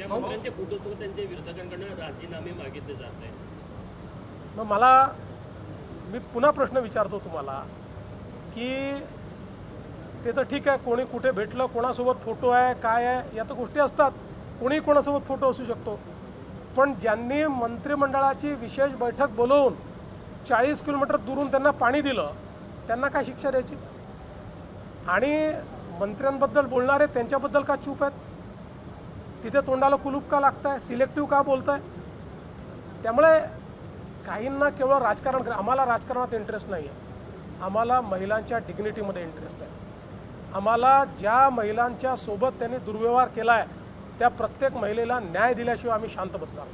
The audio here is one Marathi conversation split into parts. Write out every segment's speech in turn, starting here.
सगळ्या मंत्र्यांचे फोटोसोबत त्यांच्या विरोधकांकडून राजीनामे मागितले जात आहेत. मग मी पुन्हा प्रश्न विचारतो तुम्हाला की ते तर ठीक आहे, कोणी कुठे भेटलं, कोणासोबत फोटो आहे, काय आहे, या तर गोष्टी असतात, कोणी कोणासोबत फोटो असू शकतो. पण ज्यांनी मंत्रिमंडळाची विशेष बैठक बोलवून 40 किलोमीटर दुरून त्यांना पाणी दिलं, त्यांना काय शिक्षा द्यायची? आणि मंत्र्यांबद्दल बोलणारे त्यांच्याबद्दल का चूप आहेत? तिथे तोंडाला कुलूप का लागत आहे? सिलेक्टिव्ह का बोलत आहे? त्यामुळे काहींना केवळ राजकारण, आम्हाला राजकारणात इंटरेस्ट नाही आहे, आम्हाला महिलांच्या डिग्निटीमध्ये इंटरेस्ट आहे. आम्हाला ज्या महिलांच्या सोबत त्यांनी दुर्व्यवहार केला आहे त्या प्रत्येक महिलेला न्याय दिल्याशिवाय आम्ही शांत बसणार.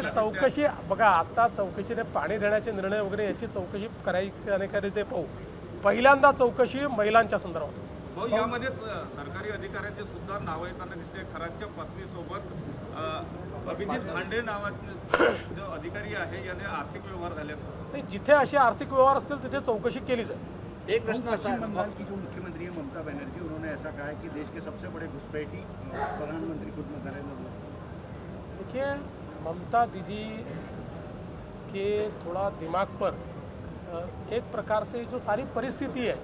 चौकशी बघा, आता चौकशीने पाणी देण्याचे निर्णय वगैरे याची चौकशी करायची ते पाहू. पहिल्यांदा चौकशी महिलांच्या संदर्भात. यामध्येच सरकारी अधिकाऱ्यांचे सुद्धा नाव येताना दिसते. खरातच्या पत्नीसोबत अभिजित भांडे नावाचे जो अधिकारी आहे याने आर्थिक व्यवहार झाल्याचं नाही, जिथे असे आर्थिक व्यवहार असतील तिथे चौकशी केली जाईल. एक प्रश्न, पश्चिम बंगाल की जो मुख्यमंत्री है ममता बनर्जी, उन्होंने ऐसा कहा है कि देश के सबसे बड़े घुसपैठी प्रधानमंत्री खुद नरेंद्र मोदी. देखिए, ममता दीदी के थोड़ा दिमाग पर एक प्रकार से जो सारी परिस्थिति है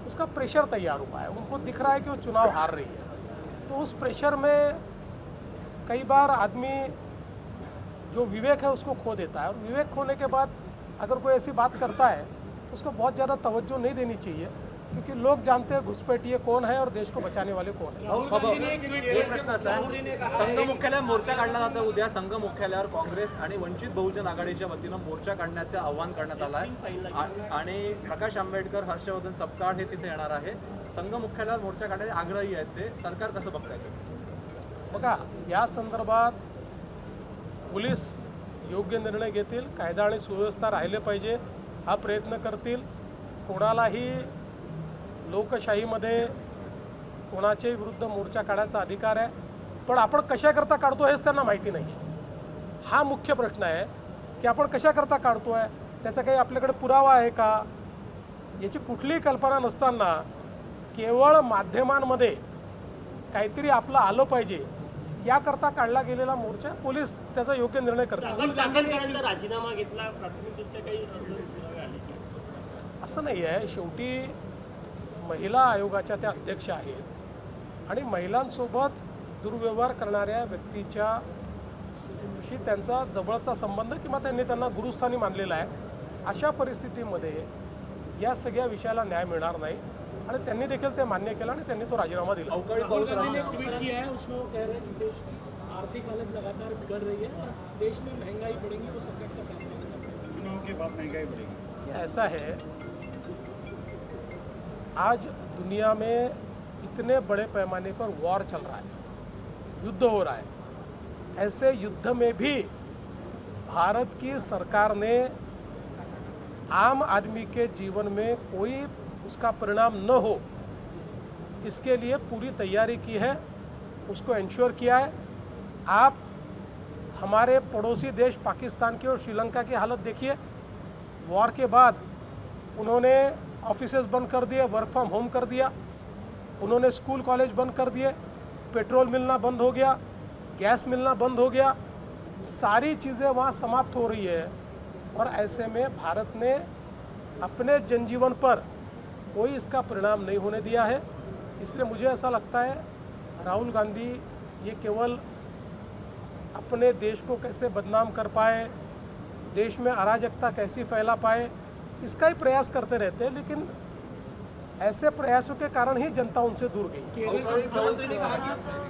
उसका प्रेशर तैयार हुआ है. उनको दिख रहा है कि वो चुनाव हार रही है, तो उस प्रेशर में कई बार आदमी जो विवेक है उसको खो देता है. और विवेक खोने के बाद अगर कोई ऐसी बात करता है तो उसको बहुत ज़्यादा तवज्जो नहीं देनी चाहिए, क्योंकि लोग जानते हैं घुसपैठिये कौन है और देश को बचाने वाले कौन है. एक प्रश्न असा आहे, संघ मुख्यालयात मोर्चा काढला जातो उद्या. संघ मुख्यालयावर काँग्रेस आणि वंचित बहुजन आघाडीच्या वतीनं मोर्चा काढण्याचं आवाहन करण्यात आलं आहे आणि प्रकाश आंबेडकर, हर्षवर्धन सपकाळ हे तिथे येणार आहे. संघ मुख्यालयावर मोर्चा काढण्याचे आग्रही आहेत ते. सरकार कसं बघताय? बघा, या संदर्भात पोलीस योग्य निर्णय घेतील, कायदा आणि सुव्यवस्था राहिले पाहिजे हा प्रयत्न करतील. कोणालाही लोकशाहीमध्ये कोणाच्याही विरुद्ध मोर्चा काढायचा अधिकार आहे, पण आपण कशाकरता काढतो हेच त्यांना माहिती नाही आहे. हा मुख्य प्रश्न आहे की आपण कशाकरता काढतो आहे, त्याचा काही आपल्याकडे पुरावा आहे का, याची कुठलीही कल्पना नसताना केवळ माध्यमांमध्ये काहीतरी आपलं आलं पाहिजे याकरता काढला गेलेला मोर्चा, पोलीस त्याचा योग्य निर्णय करतात. राजीनामा घेतला, प्राथमिकदृष्ट्या काही पुरावे आले की? असं नाही आहे. शेवटी महिला आयोगाच्या त्या अध्यक्ष आहेत आणि महिलांसोबत दुर्व्यवहार करणाऱ्या व्यक्तीशी त्यांचा जवळचा संबंध किंवा त्यांना गुरुस्थानी मानलेला आहे. अशा परिस्थितीमध्ये या सगळ्या विषयाला न्याय मिळणार नाही आणि त्यांनी देखील ते मान्य केलं आणि त्यांनी तो राजीनामा दिला. अवकाळी पाऊस ट्वीट किया है, उसमें वो कह रहे हैं कि देश की आर्थिक हालत लगातार बिगड़ रही है और देश में महंगाई बढ़ेगी, वो संकट का सामना करना. चुनाव के बाद महंगाई बढ़ेगी. ऐसा है, आज दुनिया में इतने बड़े पैमाने पर वॉर चल रहा है, युद्ध हो रहा है. ऐसे युद्ध में भी भारत की सरकार ने आम आदमी के जीवन में कोई उसका परिणाम न हो इसके लिए पूरी तैयारी की है, उसको इंश्योर किया है. आप हमारे पड़ोसी देश पाकिस्तान की और श्रीलंका की हालत देखिए. वॉर के बाद उन्होंने ऑफिसेज बंद कर दिए, वर्क फ्रॉम होम कर दिया, उन्होंने स्कूल कॉलेज बंद कर दिए, पेट्रोल मिलना बंद हो गया, गैस मिलना बंद हो गया, सारी चीज़ें वहाँ समाप्त हो रही है. और ऐसे में भारत ने अपने जनजीवन पर कोई इसका परिणाम नहीं होने दिया है. इसलिए मुझे ऐसा लगता है राहुल गांधी ये केवल अपने देश को कैसे बदनाम कर पाए, देश में अराजकता कैसी फैला पाए, इसका ही प्रयास करते रहते हैं, लेकिन ऐसे प्रयासों के कारण ही जनता उनसे दूर गई.